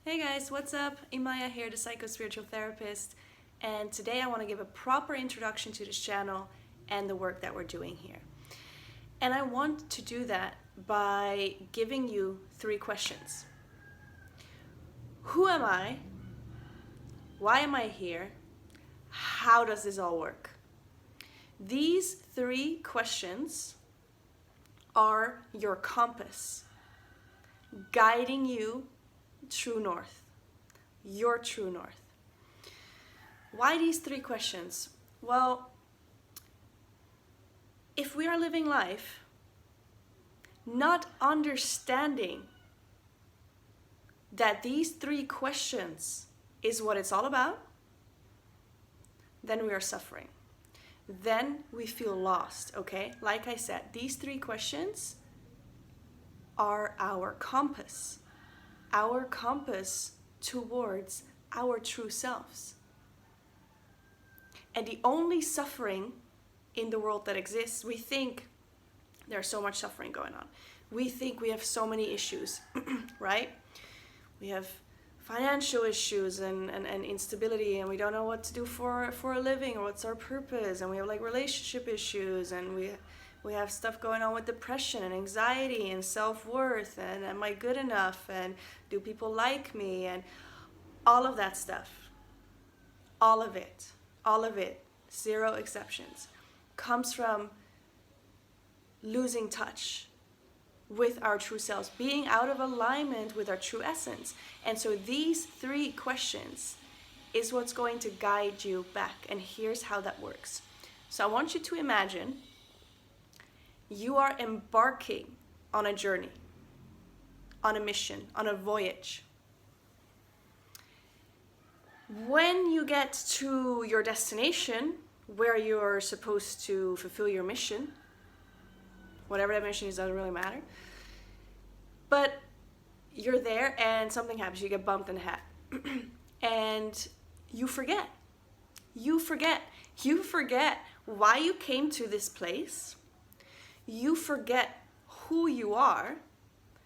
Hey guys, what's up? Imaya here, the psycho-spiritual therapist, and today I want to give a proper introduction to this channel and the work that we're doing here. And I want to do that by giving you 3 questions. Who am I? Why am I here? How does this all work? These 3 questions are your compass, guiding you true north, your true north. Why these 3 questions? Well, if we are living life not understanding that these 3 questions is what it's all about, then we are suffering. Then we feel lost, okay? Like I said, these 3 questions are our compass towards our true selves. And the only suffering in the world that exists, we think there's so much suffering going on. We think we have so many issues, right? We have financial issues and instability, and we don't know what to do for a living or what's our purpose, and we have like relationship issues, and we have stuff going on with depression and anxiety and self-worth and am I good enough and do people like me, and all of that stuff, all of it, 0 exceptions, comes from losing touch with our true selves, being out of alignment with our true essence. And so these 3 questions is what's going to guide you back, and here's how that works. So I want you to imagine you are embarking on a journey, on a mission, on a voyage. When you get to your destination, where you're supposed to fulfill your mission, whatever that mission is, doesn't really matter. But you're there and something happens, you get bumped in the head. And you forget why you came to this place. You forget who you are.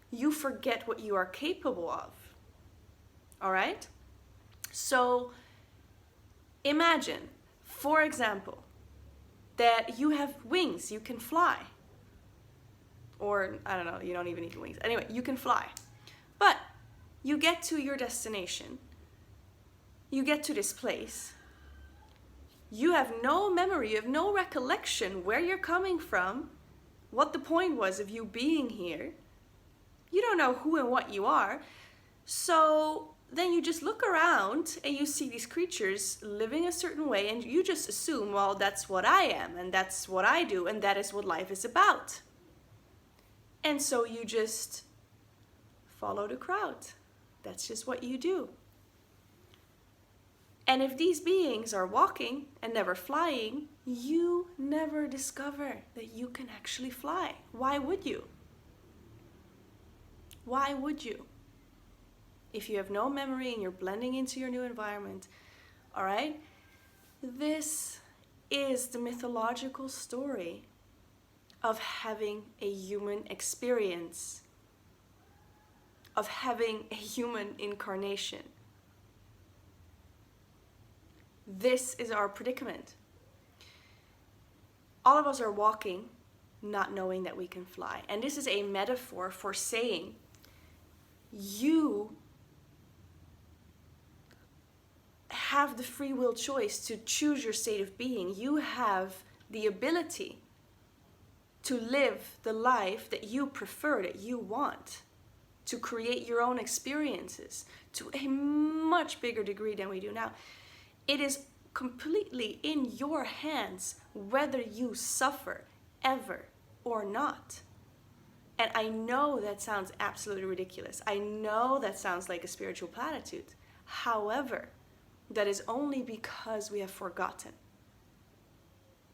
You forget what you are capable of. All right? So imagine, for example, that you have wings, you can fly. Or, I don't know, you don't even need wings. Anyway, you can fly. But you get to your destination. You get to this place. You have no memory, you have no recollection where you're coming from, what the point was of you being here. You don't know who and what you are. So then you just look around and you see these creatures living a certain way, and you just assume, well, that's what I am, and that's what I do, and that is what life is about. And so you just follow the crowd. That's just what you do. And if these beings are walking and never flying, you never discover that you can actually fly. Why would you? Why would you? If you have no memory and you're blending into your new environment, all right? This is the mythological story of having a human experience, of having a human incarnation. This is our predicament. All of us are walking, not knowing that we can fly. And this is a metaphor for saying you have the free will choice to choose your state of being. You have the ability to live the life that you prefer, that you want, to create your own experiences to a much bigger degree than we do now. It is completely in your hands whether you suffer ever or not. And I know that sounds absolutely ridiculous. I know that sounds like a spiritual platitude. However, that is only because we have forgotten.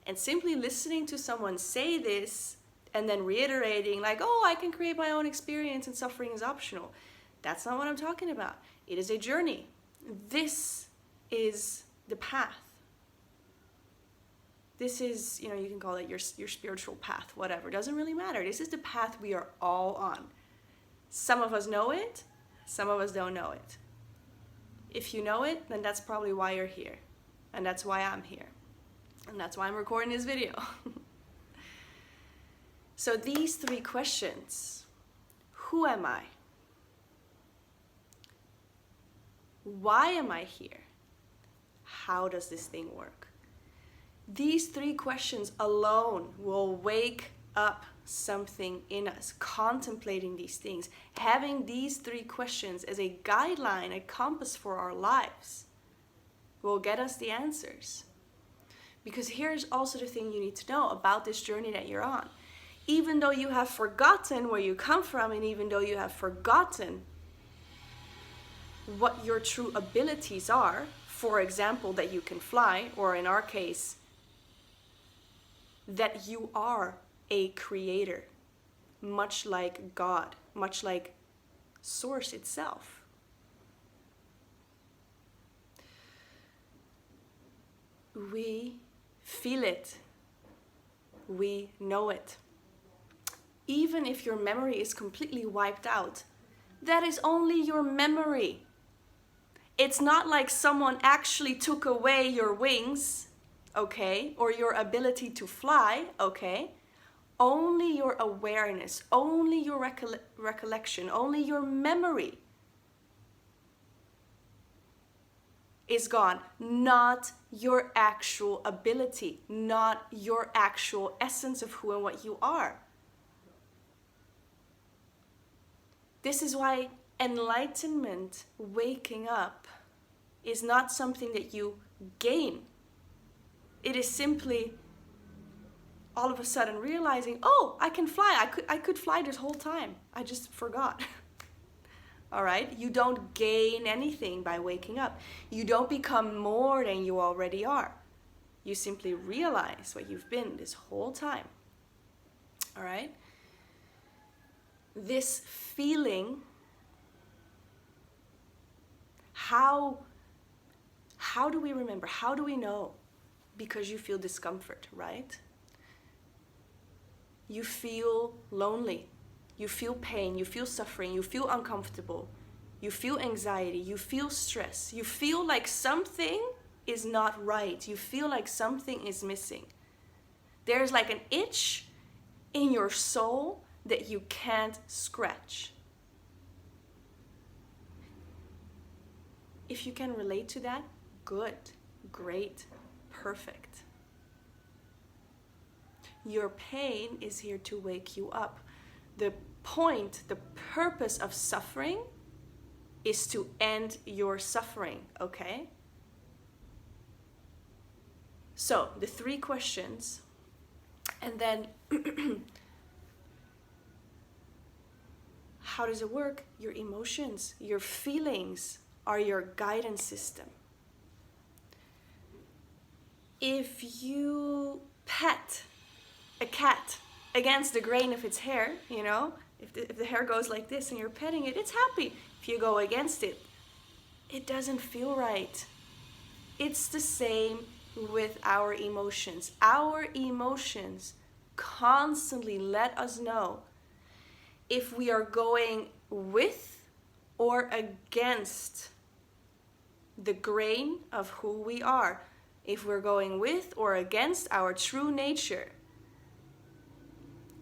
And simply listening to someone say this and then reiterating like, oh, I can create my own experience and suffering is optional. That's not what I'm talking about. It is a journey. This is the path. This is, you can call it your spiritual path, whatever. Doesn't really matter. This is the path we are all on. Some of us know it, some of us don't know it. If you know it, then that's probably why you're here. And that's why I'm here. And that's why I'm recording this video. So these 3 questions: who am I? Why am I here? How does this thing work? These 3 questions alone will wake up something in us. Contemplating these things, having these 3 questions as a guideline, a compass for our lives, will get us the answers. Because here's also the thing you need to know about this journey that you're on. Even though you have forgotten where you come from, and even though you have forgotten what your true abilities are, for example, that you can fly, or in our case, that you are a creator, much like God, much like Source itself. We feel it. We know it. Even if your memory is completely wiped out, that is only your memory. It's not like someone actually took away your wings, okay, or your ability to fly, okay. Only your awareness, only your recollection, only your memory is gone. Not your actual ability, not your actual essence of who and what you are. This is why enlightenment, waking up, is not something that you gain. It is simply all of a sudden realizing, oh, I can fly. I could fly this whole time. I just forgot. All right? You don't gain anything by waking up. You don't become more than you already are. You simply realize what you've been this whole time. All right? This feeling, how do we remember? How do we know? Because you feel discomfort, right? You feel lonely. You feel pain. You feel suffering. You feel uncomfortable. You feel anxiety. You feel stress. You feel like something is not right. You feel like something is missing. There's like an itch in your soul that you can't scratch. If you can relate to that, good, great, perfect. Your pain is here to wake you up. The point, the purpose of suffering is to end your suffering, okay? So, the 3 questions, and then how does it work? Your emotions, your feelings are your guidance system. If you pet a cat against the grain of its hair, you know, if the hair goes like this and you're petting it, it's happy. If you go against it, it doesn't feel right. It's the same with our emotions. Our emotions constantly let us know if we are going with or against the grain of who we are. If we're going with or against our true nature.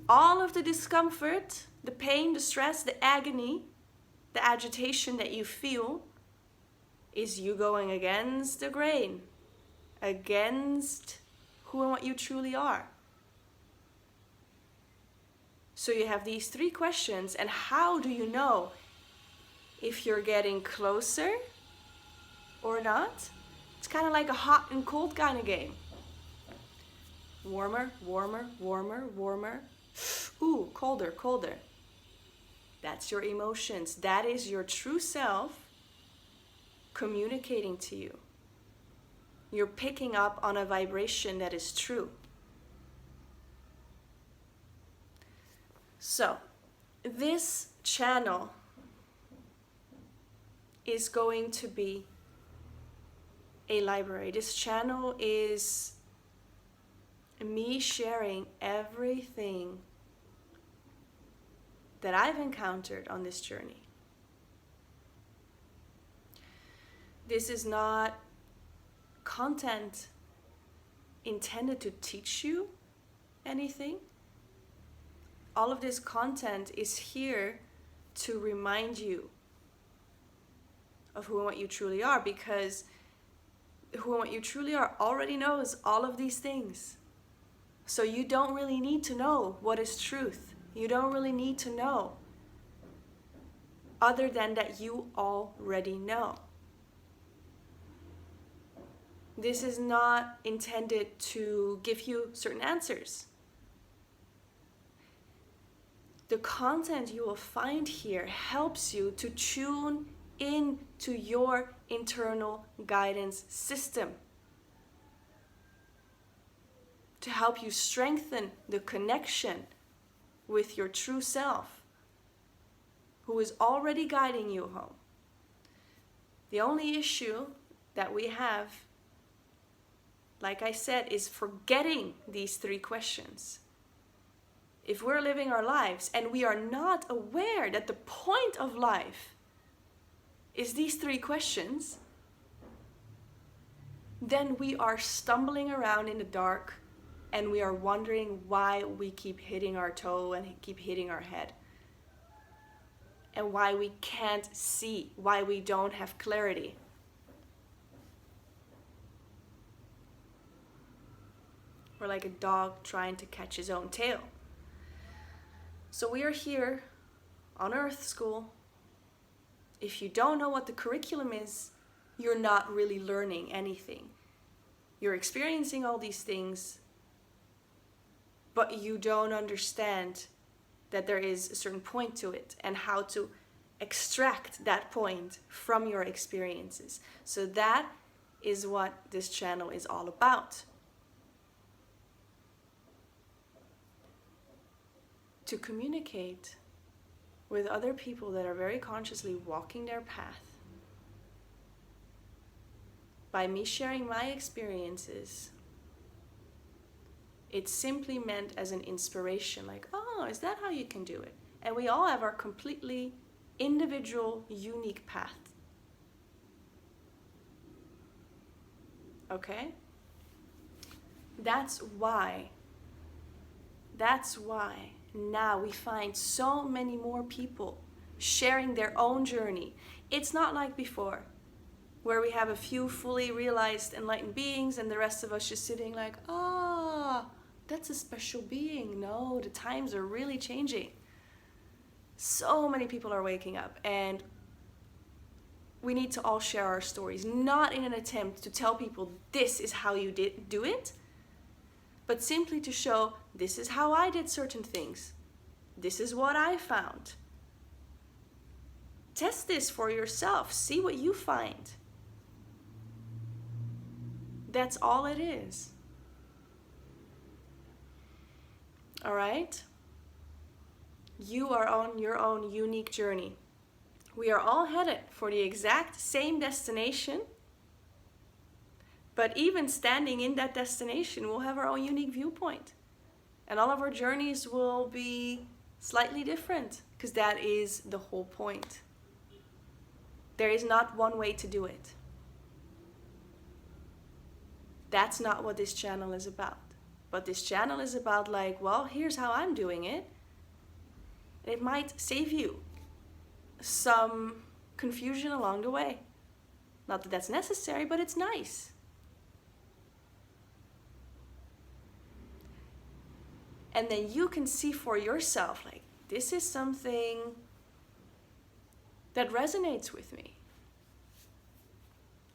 All of the discomfort, the pain, the stress, the agony, the agitation that you feel is you going against the grain, against who and what you truly are. So you have these 3 questions, and how do you know if you're getting closer or not? It's kind of like a hot and cold kind of game. Warmer, warmer, warmer, warmer. Ooh, colder, colder. That's your emotions. That is your true self communicating to you. You're picking up on a vibration that is true. So, this channel is going to be a library. This channel is me sharing everything that I've encountered on this journey. This is not content intended to teach you anything. All of this content is here to remind you of who and what you truly are, because who and what you truly are already knows all of these things. So you don't really need to know what is truth. You don't really need to know other than that you already know. This is not intended to give you certain answers. The content you will find here helps you to tune into your internal guidance system, to help you strengthen the connection with your true self, who is already guiding you home. The only issue that we have, like I said, is forgetting these 3 questions. If we're living our lives and we are not aware that the point of life is these 3 questions, then we are stumbling around in the dark and we are wondering why we keep hitting our toe and keep hitting our head. And why we can't see, why we don't have clarity. We're like a dog trying to catch his own tail. So we are here on Earth School. If you don't know what the curriculum is, you're not really learning anything. You're experiencing all these things, but you don't understand that there is a certain point to it and how to extract that point from your experiences. So that is what this channel is all about. To communicate with other people that are very consciously walking their path. By me sharing my experiences, it's simply meant as an inspiration, like, oh, is that how you can do it? And we all have our completely individual, unique path. Okay? That's why now we find so many more people sharing their own journey. It's not like before, where we have a few fully realized enlightened beings and the rest of us just sitting like, that's a special being. No, the times are really changing. So many people are waking up, and we need to all share our stories, not in an attempt to tell people this is how you do it, but simply to show this is how I did certain things. This is what I found. Test this for yourself. See what you find. That's all it is. All right? You are on your own unique journey. We are all headed for the exact same destination, but even standing in that destination, we'll have our own unique viewpoint. And all of our journeys will be slightly different, because that is the whole point. There is not one way to do it. That's not what this channel is about. But this channel is about, like, well, here's how I'm doing it. It might save you some confusion along the way. Not that that's necessary, but it's nice. And then you can see for yourself, like, this is something that resonates with me.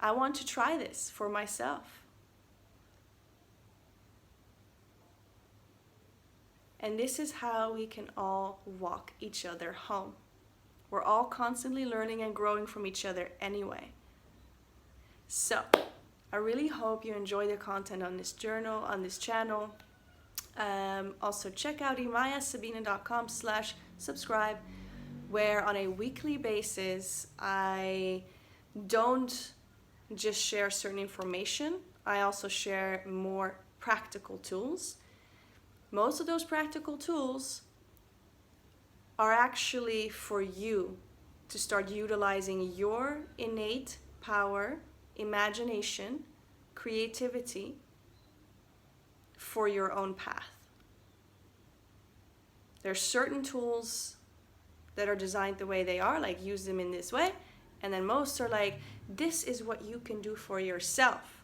I want to try this for myself. And this is how we can all walk each other home. We're all constantly learning and growing from each other anyway. So, I really hope you enjoy the content on this journal, on this channel. Also check out imayasabine.com/subscribe, where on a weekly basis I don't just share certain information, I also share more practical tools. Most of those practical tools are actually for you to start utilizing your innate power, imagination, creativity for your own path. There are certain tools that are designed the way they are, like use them in this way, and then most are like, this is what you can do for yourself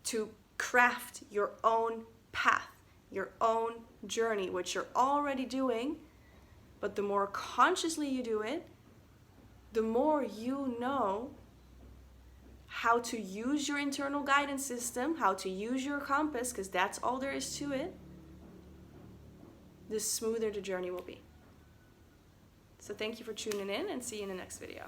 to craft your own path, your own journey, which you're already doing. But the more consciously you do it, the more you know how to use your internal guidance system, how to use your compass, because that's all there is to it, the smoother the journey will be. So thank you for tuning in, and see you in the next video.